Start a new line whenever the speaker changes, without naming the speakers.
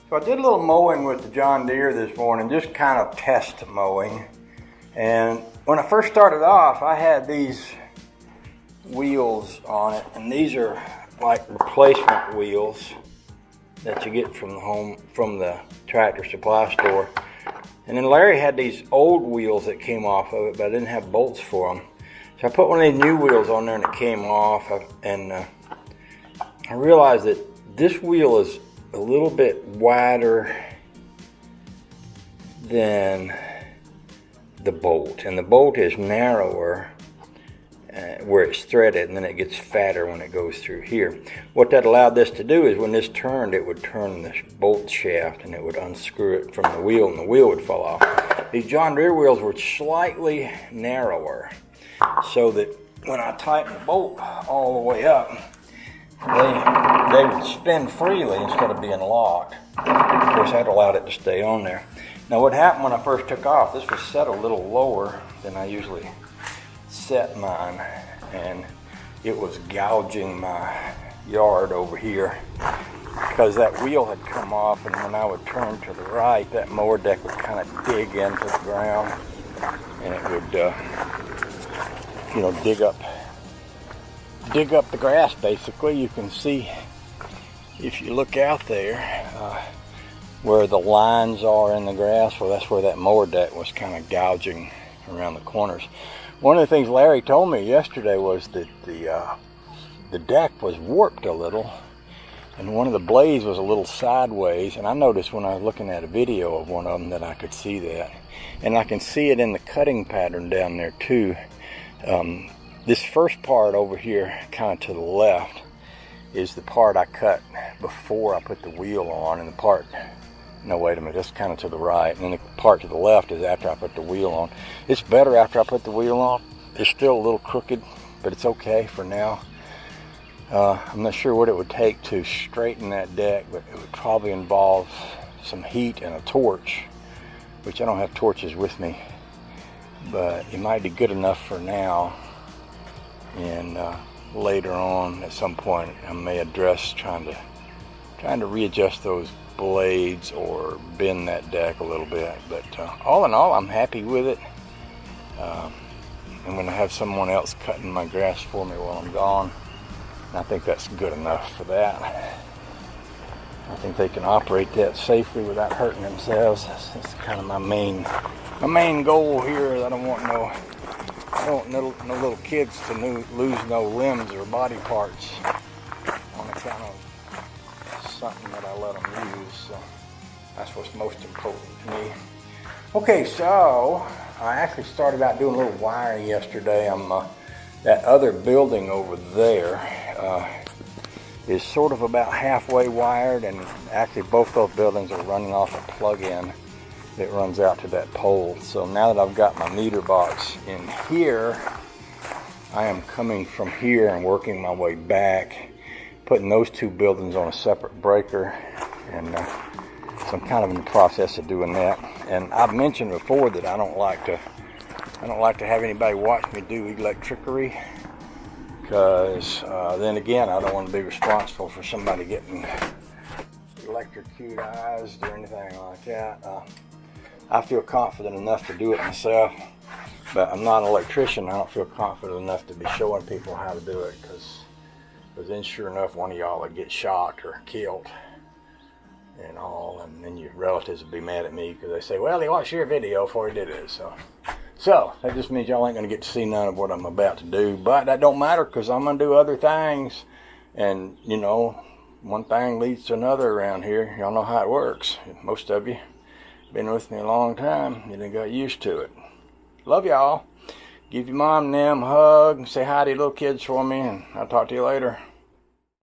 So I did a little mowing with the John Deere this morning, just kind of test mowing. And when I first started off, I had these wheels on it, and these are like replacement wheels that you get from the tractor supply store. And then Larry had these old wheels that came off of it, but I didn't have bolts for them. So I put one of these new wheels on there and it came off, and I realized that this wheel is a little bit wider than the bolt, and the bolt is narrower where it's threaded, and then it gets fatter when it goes through here. What that allowed this to do is when this turned, it would turn this bolt shaft and it would unscrew it from the wheel, and the wheel would fall off. These John Deere wheels were slightly narrower, so that when I tightened the bolt all the way up, they would spin freely instead of being locked. Of course, that allowed it to stay on there. Now, what happened when I first took off, this was set a little lower than I usually set mine, and it was gouging my yard over here because that wheel had come off, and when I would turn to the right, that mower deck would kind of dig into the ground, and it would dig up the grass. Basically, you can see if you look out there where the lines are in the grass. Well, that's where that mower deck was kind of gouging around the corners. One of the things Larry told me yesterday was that the deck was warped a little, and one of the blades was a little sideways, and I noticed when I was looking at a video of one of them that I could see that, and I can see it in the cutting pattern down there too. This first part over here, kind of to the left, is the part I cut before I put the wheel on, and the part, no wait a minute, that's kind of to the right, and then the part to the left is after I put the wheel on. It's better after I put the wheel on. It's still a little crooked, but it's okay for now. I'm not sure what it would take to straighten that deck, but it would probably involve some heat and a torch, which I don't have torches with me, but it might be good enough for now. And later on, at some point, I may address trying to readjust those blades or bend that deck a little bit. But all in all, I'm happy with it. I'm going to have someone else cutting my grass for me while I'm gone. And I think that's good enough for that. I think they can operate that safely without hurting themselves. That's kind of my main goal here. I don't want no little kids to lose no limbs or body parts on account of something that I let them use. So that's what's most important to me. Okay, so I actually started out doing a little wiring yesterday. That other building over there is sort of about halfway wired, and actually both those buildings are running off a plug-in that runs out to that pole. So now that I've got my meter box in here, I am coming from here and working my way back, putting those two buildings on a separate breaker, and so I'm kind of in the process of doing that. And I've mentioned before that I don't like to have anybody watch me do electricery, because then again, I don't want to be responsible for somebody getting electrocuted or anything like that. I feel confident enough to do it myself, but I'm not an electrician. I don't feel confident enough to be showing people how to do it, because then sure enough, one of y'all would get shot or killed and all, and then your relatives would be mad at me because they say, well, he watched your video before he did it. So that just means y'all ain't going to get to see none of what I'm about to do, but that don't matter, because I'm going to do other things, and you know, one thing leads to another around here. Y'all know how it works. Most of you been with me a long time. You done got used to it. Love y'all. Give your mom and them a hug. Say hi to your little kids for me, and I'll talk to you later.